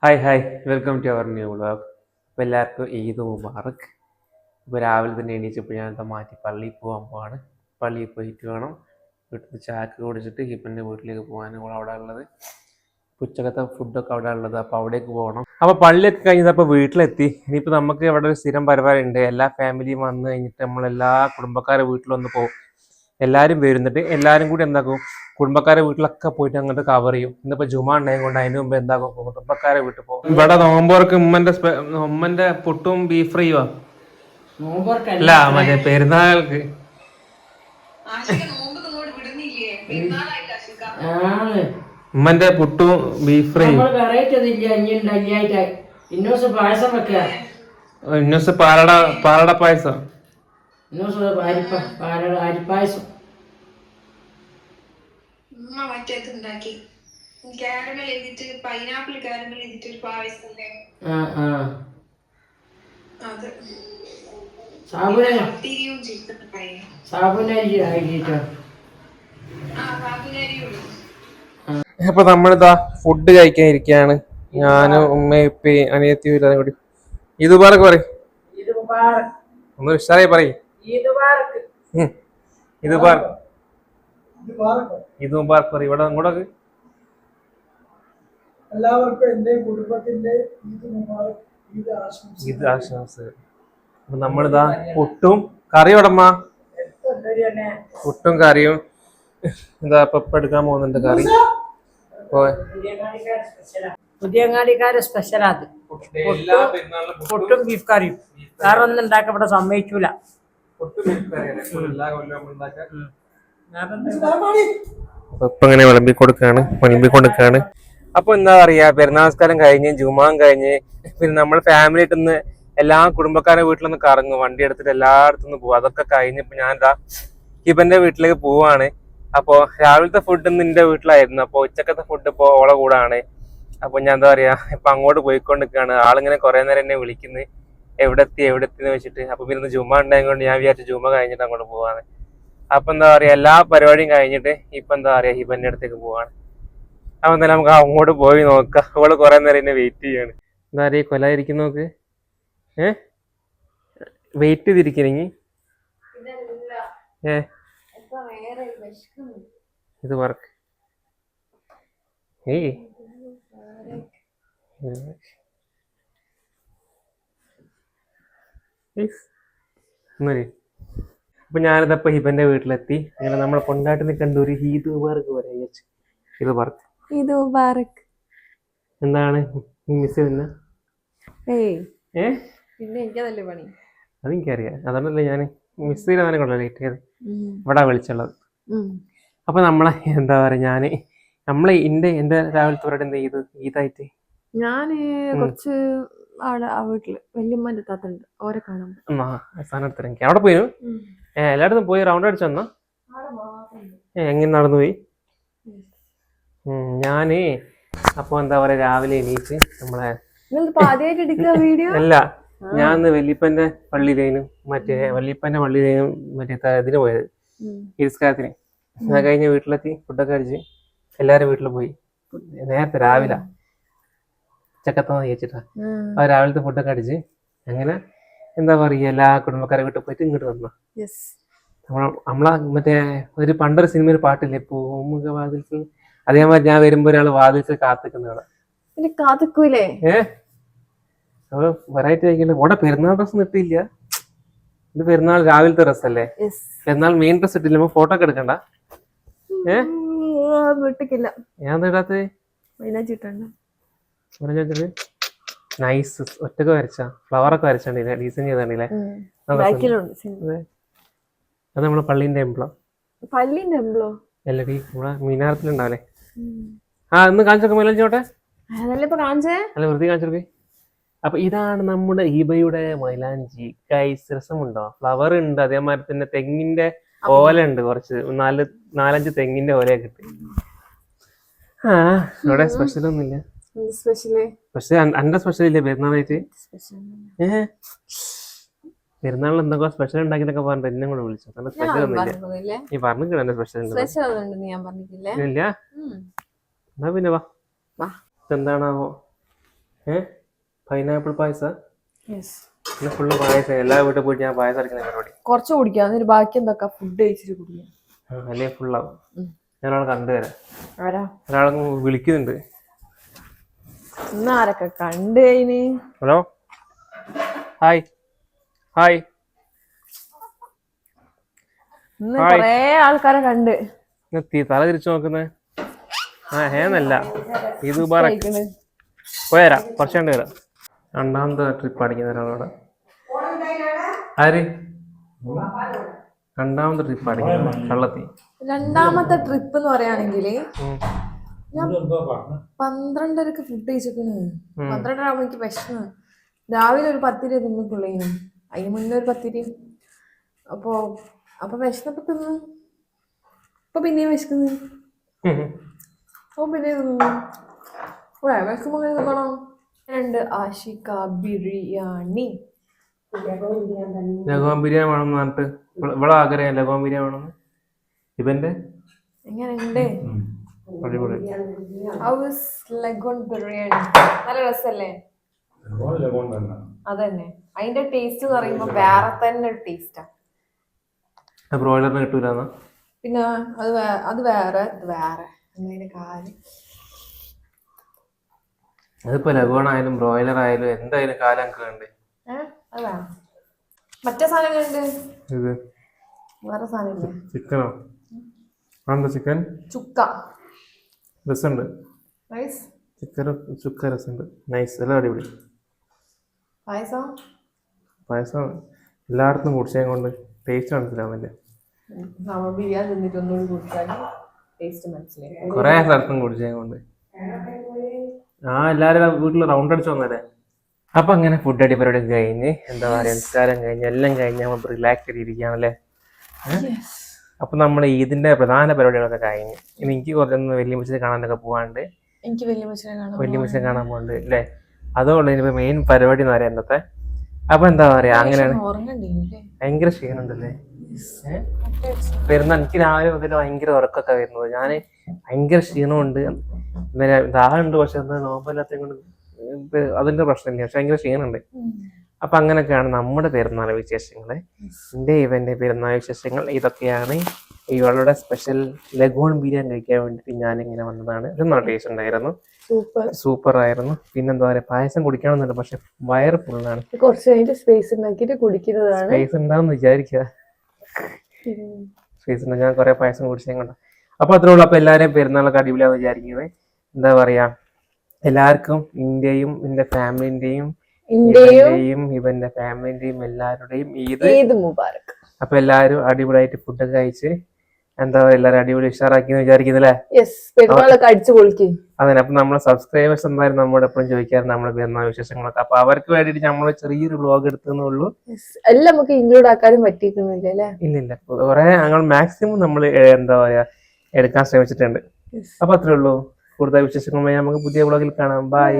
Hi hi welcome to our new vlog. അപ്പോൾ എല്ലാവർക്കും ഈദ് മുബാറക്. ഇപ്പോൾ രാവിലെ തന്നെ എണീച്ചപ്പോൾ ഞാനെന്താ മാറ്റി പള്ളിയിൽ പോകാൻ പോവാണ്. പള്ളിയിൽ പോയിട്ട് വേണം വീട്ടിൽ ചായക്ക് കുടിച്ചിട്ട് ഹിപ്പൻ്റെ വീട്ടിലേക്ക് പോകാൻ. അവിടെ ഉള്ളത് ഉച്ചക്കത്തെ ഫുഡൊക്കെ അവിടെ ഉള്ളത്, അപ്പോൾ അവിടേക്ക് പോകണം. അപ്പോൾ പള്ളിയൊക്കെ കഴിഞ്ഞപ്പോൾ വീട്ടിലെത്തി. ഇനിയിപ്പോൾ നമുക്ക് ഇവിടെ ഒരു സ്ഥിരം പരിപാടി ഉണ്ട്. എല്ലാ ഫാമിലിയും വന്നു കഴിഞ്ഞിട്ട് നമ്മളെല്ലാ കുടുംബക്കാരുടെ വീട്ടിലൊന്ന് പോകും. എല്ലാവരും വരുന്നിട്ട് എല്ലാവരും കൂടി എന്താക്കും, കുടുംബക്കാരെ വീട്ടിലൊക്കെ പോയിട്ട് അങ്ങോട്ട് കവർ ചെയ്യും. ഇന്നിപ്പോ ജുമ ഉണ്ടായത് കൊണ്ട് അതിന് മുമ്പ് എന്താക്കും, കുടുംബക്കാരെ വീട്ടിൽ പോകും. ഇവിടെ നോമ്പോർക്ക് ഉമ്മന്റെ പുട്ടും ബീഫ് ഫ്രൈയോ അല്ല മറ്റേ പെരുന്നാൾക്ക് ഉമ്മന്റെ പുട്ടും ബീഫ് ഫ്രൈയും ഇന്നൂസ് പാലട പായസം അരിപ്പായസം പൈനാപ്പിൾ കാരമൽ ചെയ്തിട്ട് ഒരു പായസം അപ്പൊ നമ്മളിതാ ഫുഡ് കഴിക്കാൻ ഇരിക്കുകയാണ്. ഞാനും ഉമ്മയും ഇപ്പയും അനിയത്തിയും ഇല്ലാതെ കൂടി. ഈദ് മുബാറക് പറയും, ഒന്ന് ഉഷാറായി പറയും. ഈദ് മുബാറക് പറയും. ഇവിടെ അങ്ങോട്ടൊക്കെ എല്ലാവർക്കും എന്റെ കുടുംബത്തിന്റെ ഈദ് ആശംസകൾ. അപ്പൊ നമ്മളിതാ പുട്ടും കറിയും ഉടമ്മ, പുട്ടും കറിയും എന്താ ഇപ്പൊ എടുക്കാൻ പോകുന്നുണ്ട് കറി. പുതിയങ്ങാടിക്കാരെ സ്പെഷ്യലാ അത്. പുട്ടും ബീഫ് കറിയും. വേറെ ഒന്നും ഉണ്ടാക്കാൻ ഇവിടെ സമ്മതിക്കൂല. ഇപ്പൊ ഇങ്ങനെ വിളമ്പിക്കൊടുക്കാണ്. അപ്പൊ എന്താ പറയാ, പെരുന്നാൾസ്കാരം കഴിഞ്ഞ് ജുമാൻ കഴിഞ്ഞ് പിന്നെ നമ്മൾ ഫാമിലി ആയിട്ടൊന്ന് എല്ലാ കുടുംബക്കാരുടെ വീട്ടിലൊന്ന് കറങ്ങും, വണ്ടി എടുത്തിട്ട് എല്ലായിടത്തുനിന്ന് പോകും. അതൊക്കെ കഴിഞ്ഞിപ്പോ ഞാൻ എന്താ ഹിബന്റെ വീട്ടിലേക്ക് പോവാണ്. അപ്പൊ രാവിലത്തെ ഫുഡ് നിന്റെ വീട്ടിലായിരുന്നു. അപ്പൊ ഉച്ചക്കത്തെ ഫുഡ് ഇപ്പൊ ഓളെ കൂടാണ്. അപ്പൊ ഞാൻ എന്താ പറയാ, ഇപ്പൊ അങ്ങോട്ട് പോയിക്കൊണ്ടിരിക്കുകയാണ്. ആളിങ്ങനെ കുറെ നേരം എന്നെ വിളിക്കുന്നത് എവിടെ എത്തിന്ന് വെച്ചിട്ട്. അപ്പൊ പിന്നെ ജുമ ഉണ്ടായതുകൊണ്ട് ഞാൻ വിചാരിച്ചു ജുമ കഴിഞ്ഞിട്ട് അങ്ങോട്ട് പോവാണ്. അപ്പൊ എന്താ പറയാ, എല്ലാ പരിപാടിയും കഴിഞ്ഞിട്ട് ഇപ്പൊ എന്താ പറയാ ഹിബന്റെ അടുത്തേക്ക് പോവാണ്. അപ്പൊ എന്തായാലും നമുക്ക് അങ്ങോട്ട് പോയി നോക്കാം. അവള് കുറെ നേരം എന്നെ വെയിറ്റ് ചെയ്യാണ്. എന്താ പറയാ, കൊലായിരിക്കും നോക്ക്. വെയിറ്റ് ചെയ്തിരിക്കണെങ്കിൽ ഇത് വർക്ക് അപ്പൊ ഞാനിതപ്പോ ഹിബന്റെ വീട്ടിലെത്തി. അങ്ങനെ നമ്മളെ കൊണ്ടാട്ടി നിൽക്കേണ്ട ഒരു ഈദ് മുബാറക് പറയാ. ഈദ് മുബാറക് എന്താണ് മിസ് ചെയ്യുന്ന? പിന്നെ എനിക്കതല്ലേ പണി, അതെനിക്കറിയാം. അതുകൊണ്ടല്ലേ ഞാൻ മിസ് ചെയ്താനെ കൊണ്ടല്ലേ ലേറ്റ് ചെയ്ത് ഇവിടെ വിളിച്ചുള്ളത്. അപ്പൊ നമ്മളെ എന്താ പറയാ, എന്റെ രാവിലത്തെ പരിപാടി എന്താ ഈദായിട്ട് ഞാന് കുറച്ച് അവിടെ ആ വീട്ടില് വല്യമ്മന്റെ താത്തുണ്ട്, ഓരെ കാണാൻ സാധനം എടുത്തിട്ട് എനിക്ക് അവിടെ പോയി. എല്ലായിടത്തും പോയി റൗണ്ട് അടിച്ചു വന്നാ എങ്ങനെ നടന്നു പോയി. ഞാന് അപ്പൊ എന്താ പറയാ, രാവിലെ എണീച്ച് നമ്മളെ അല്ല, ഞാൻ വല്യപ്പന്റെ പള്ളിയിലേനും മറ്റേ ഇതിന് പോയത് ഇരിസ്കാരത്തിന്. അത് കഴിഞ്ഞ് വീട്ടിലെത്തി ഫുഡൊക്കെ കഴിച്ച് എല്ലാരും വീട്ടിൽ പോയി. നേരത്തെ രാവിലെ ഉച്ചക്കത്തെ കഴിച്ചിട്ടാ ആ രാവിലത്തെ ഫുഡൊക്കെ അടിച്ച് അങ്ങനെ എന്താ പറയാ എല്ലാ കുടുംബക്കാരെ വീട്ടിൽ പോയിട്ട് ഇങ്ങോട്ട് വന്ന. നമ്മളെ മറ്റേ ഒരു പണ്ടൊരു സിനിമയിൽ പാട്ടില്ലേ, പൂമുഖ വാതിൽക്കൽ. അതേമാതിരി ഞാൻ വരുമ്പോ ഒരാള് വാതിൽക്കൽ കാത്തിക്കുന്നതാണ്. അപ്പൊ വെറൈറ്റി ആയിക്കല്ലേ. ഇവിടെ പെരുന്നാൾ ഡ്രസ് ഇട്ടില്ല. ഇത് പെരുന്നാൾ രാവിലത്തെ ഡ്രസ് അല്ലേ, പെരുന്നാൾ മെയിൻ ഡ്രസ് ഇട്ടില്ല. ഫോട്ടോ ഒക്കെ എടുക്കണ്ട. ഞാൻ ഇടാത്ത നൈസ് ഒറ്റക്ക് വരച്ച ഫ്ലവറൊക്കെ വരച്ചോണ്ടില്ലേ, ഡിസൈൻ ചെയ്തോണ്ടില്ലേ. അത് നമ്മളെ പള്ളീന്റെ എംബ്ലോ അല്ലടി, നമ്മളെ മീനാരത്തിലുണ്ടാവല്ലേ. ഒന്ന് കാണിച്ചോക്കെ മൈലാഞ്ചോട്ടെ, അല്ല വെറുതെ കാണിച്ചോക്കെ. അപ്പൊ ഇതാണ് നമ്മുടെ ഹിബയുടെ മൈലാഞ്ചി. ഗൈസ്, രസമുണ്ടോ? ഫ്ലവർ ഉണ്ട്, അതേമാതിരി തന്നെ തെങ്ങിന്റെ ഓല ഉണ്ട്. കുറച്ച് 4-5 തെങ്ങിന്റെ ഓലയൊക്കെ കിട്ടി. ഇവിടെ സ്പെഷ്യൽ ഒന്നുമില്ല. പക്ഷെ എന്റെ സ്പെഷ്യൽ ഇല്ലേ പെരുന്നാളായിട്ട്? പെരുന്നാളിൽ എന്തൊക്കെ സ്പെഷ്യൽ ഉണ്ടാക്കിന്നൊക്കെ പറഞ്ഞിട്ട് എന്നെ കൂടെ വിളിച്ചു. സ്പെഷ്യൽ ഒന്നുമില്ല. നീ പറഞ്ഞില്ല എന്റെ സ്പെഷ്യൽ ഇല്ല. എന്നാ പിന്നെ വാ. എന്താണാവോ പൈനാപ്പിൾ പായസം യെസ്. പിന്നെ ഫുള്ള് പായസം. എല്ലാ വീട്ടിൽ പോയിട്ട് ഞാൻ പായസം അടിക്കുന്ന പരിപാടി. കുറച്ച് കുടിക്കാം, എന്നിട്ട് ബാക്കി എന്താക്കാം ഫുഡ് കഴിച്ചിട്ട് കുടിക്കാം. അല്ലേ ഫുള്ളാവും. ഞാനവിടെ കണ്ടുതരാം. ആരാ ഒരാളെ വിളിക്കുന്നുണ്ട്. ഇന്ന് ആരൊക്കെ കണ്ടു കഴിഞ്ഞ്? Hello, hi hi. ഇന്ന് കൊറേ ആൾക്കാരെ കണ്ട്. തല തിരിച്ചു നോക്കുന്നേ. ഹേന്നല്ല, ഇത് പോയരാ കുറച്ച് കണ്ടു വരാം. രണ്ടാമത്തെ ട്രിപ്പ് അടിക്കുന്ന ഒരാളോടെ. ആര്? രണ്ടാമത്തെ ട്രിപ്പ് അടിക്കുന്നത് കള്ളത്തി. രണ്ടാമത്തെ ട്രിപ്പ് എന്ന് പറയുകയാണെങ്കിൽ ഞാൻ 12:30 ഫുഡ് കഴിച്ചിരിക്കുന്നു. 12:30 ആകുമ്പോ എനിക്ക് വിശന്ന്. രാവിലെ ഒരു 10 തിന്നിട്ടുള്ളേനും, അതിന് മുന്നേ ഒരു 10. അപ്പൊ വിശന്നപ്പോ തിന്നു. അപ്പൊ പിന്നെയും വിശക്കുന്നു. അപ്പൊ പിന്നെയും തിന്നു. വിശക്കുമ്പോ അങ്ങനെ തിന്നണം. 2 ആഷിക ബിരിയാണി. ലഗോൺ ബിരിയാണി വേണമെന്ന് പറഞ്ഞിട്ട് ഇവിടെ ആഗ്രഹം ലഗോൺ ബിരിയാണി വേണമെന്ന്. ഇവന്റെ എങ്ങനെയുണ്ട്? അടിപൊളി. ലഗോൺ ബിരിയാണി നല്ല രസല്ലേ? അതന്നെ, അതിന്റെ ടേസ്റ്റ് എന്ന് പറയുമ്പോ വേറെ തന്നെ ഒരു ടേസ്റ്റാ. ബ്രോയിലറിന് കിട്ടൂലെന്നാ? പിന്നെ അത് വേറെ ഇത് വേറെ എന്നതിന്റെ കാര്യം. അതിപ്പോ ലഗോൺ ആയാലും ബ്രോയിലർ ആയാലും എന്തായാലും കാലം എനിക്ക് വേണ്ടേ? അത് വേണം. മറ്റേ സാധനങ്ങളുണ്ട്. ഇത് വേറെ സാധനം ചിക്കനോ? ആണെന്താ ചിക്കൻ ചുക്ക രസമുണ്ട്. നൈസ്. ചിക്കനും ചുക്ക രസമുണ്ട്. നൈസ്, എല്ലാം അടിപൊളി. പായസം പായസം എല്ലായിടത്തും കുടിച്ചത് കൊണ്ട് ടേസ്റ്റ് മനസ്സിലാവുന്നില്ല. നമ്മൾ ബിരിയാണി തിന്നിട്ട് ഒന്നുകൂടി കുടിച്ചാൽ ടേസ്റ്റ് മനസ്സിലായി. കൊറേ സ്ഥലത്തും കുടിച്ചത് കൊണ്ട് എല്ലാവരും വീട്ടിൽ റൗണ്ട് അടിച്ചു വന്നല്ലേ. അപ്പൊ അങ്ങനെ ഫുഡ് അടി പരിപാടി കഴിഞ്ഞ് എന്താ പറയാ നിസ്കാരം കഴിഞ്ഞ് എല്ലാം കഴിഞ്ഞ് നമ്മൾ റിലാക്സ് ചെയ്തിരിക്കുകയാണല്ലേ. അപ്പൊ നമ്മൾ ഇതിന്റെ പ്രധാന പരിപാടികളൊക്കെ കഴിഞ്ഞ് ഇനി എനിക്ക് കുറച്ചൊന്ന് വലിയമ്മച്ചിനെ കാണാനൊക്കെ പോവാണ്ട്. എനിക്ക് വലിയമ്മച്ചിനെ കാണാൻ പോകണ്ട് അല്ലേ. അതുകൊണ്ട് ഇനിയിപ്പോ മെയിൻ പരിപാടി എന്ന് പറയാം ഇന്നത്തെ. അപ്പൊ എന്താ പറയാ അങ്ങനെയാണ്. ഭയങ്കര ക്ഷീണുണ്ടല്ലേ പെരുന്നാൾ. എനിക്ക് രാവിലെ മുതൽ ഭയങ്കര ഉറക്കമൊക്കെ വരുന്നത്. ഞാന് ഭയങ്കര ക്ഷീണമുണ്ട്, പിന്നെ ദാഹമുണ്ട്. പക്ഷെ എന്താ നോമ്പല്ലാത്ത കൊണ്ട് അതിന്റെ പ്രശ്നമില്ല. പക്ഷെ ഭയങ്കര ക്ഷീണമുണ്ട്. അപ്പൊ അങ്ങനെയൊക്കെയാണ് നമ്മുടെ പെരുന്നാൾ വിശേഷങ്ങള്. എന്റെ ഇവന്റെ പെരുന്നാൾ വിശേഷങ്ങൾ ഇതൊക്കെയാണ്. ഇവളുടെ സ്പെഷ്യൽ ലഗോൺ ബിരിയാണി കഴിക്കാൻ വേണ്ടിട്ട് ഞാനിങ്ങനെ വന്നതാണ്. ഒരു നല്ല ടേസ്റ്റ് ഉണ്ടായിരുന്നു, സൂപ്പർ ആയിരുന്നു. പിന്നെന്താ പറയാ പായസം കുടിക്കണമെന്നുണ്ട്, പക്ഷെ വയറ് ഫുള്ളാണ്. കുറച്ച് കഴിഞ്ഞിട്ട് സ്പേസ് ഉണ്ടാക്കിയിട്ട് കുടിക്കുന്നതാണ്. സ്പേസ് ഉണ്ടാവുമെന്ന് വിചാരിക്കുക. സ്പേസ് ഉണ്ട്. ഞാൻ കുറെ പായസം കുടിച്ചേ കൊണ്ട്. അപ്പൊ അത്രേ ഉള്ളൂ. അപ്പൊ എല്ലാവരെയും പെരുന്നാളൊക്കെ അടിപൊളിയാന്ന് വിചാരിക്കുന്നത്. എന്താ പറയാ എല്ലാവർക്കും ഇന്ത്യയും എന്റെ ഫാമിലിന്റെയും ഇവന്റെ ഫാമിലിന്റെയും എല്ലാവരുടെയും ഈദ് മുബാറക്. അപ്പൊ എല്ലാവരും അടിപൊളിയായിട്ട് ഫുഡൊക്കെ കഴിച്ച് എന്താ പറയുക എല്ലാവരും അടിപൊളി ഉഷാറാക്കിന്ന് വിചാരിക്കുന്നില്ലേ? അതെ. അപ്പൊ നമ്മളെ സബ്സ്ക്രൈബേഴ്സ് എന്തായാലും നമ്മോട് എപ്പോഴും ചോദിക്കാറുണ്ട് നമ്മളെ പെരുന്നാൾ വിശേഷങ്ങളൊക്കെ. അപ്പൊ അവർക്ക് വേണ്ടിട്ട് നമ്മൾ ചെറിയൊരു വ്ലോഗ് എടുത്തേ ഉള്ളൂ. എല്ലാം നമുക്ക് ഇൻക്ലൂഡ് ആക്കാനും പറ്റിയിട്ടില്ല. ഇല്ലില്ല, കുറെ ഞങ്ങൾ മാക്സിമം നമ്മൾ എന്താ പറയാ എടുക്കാൻ ശ്രമിച്ചിട്ടുണ്ട്. അപ്പൊ അത്രേ ഉള്ളൂ. കൂടുതൽ വിശേഷങ്ങളുമായി നമുക്ക് പുതിയ വ്ലോഗിൽ കാണാം. ബൈ.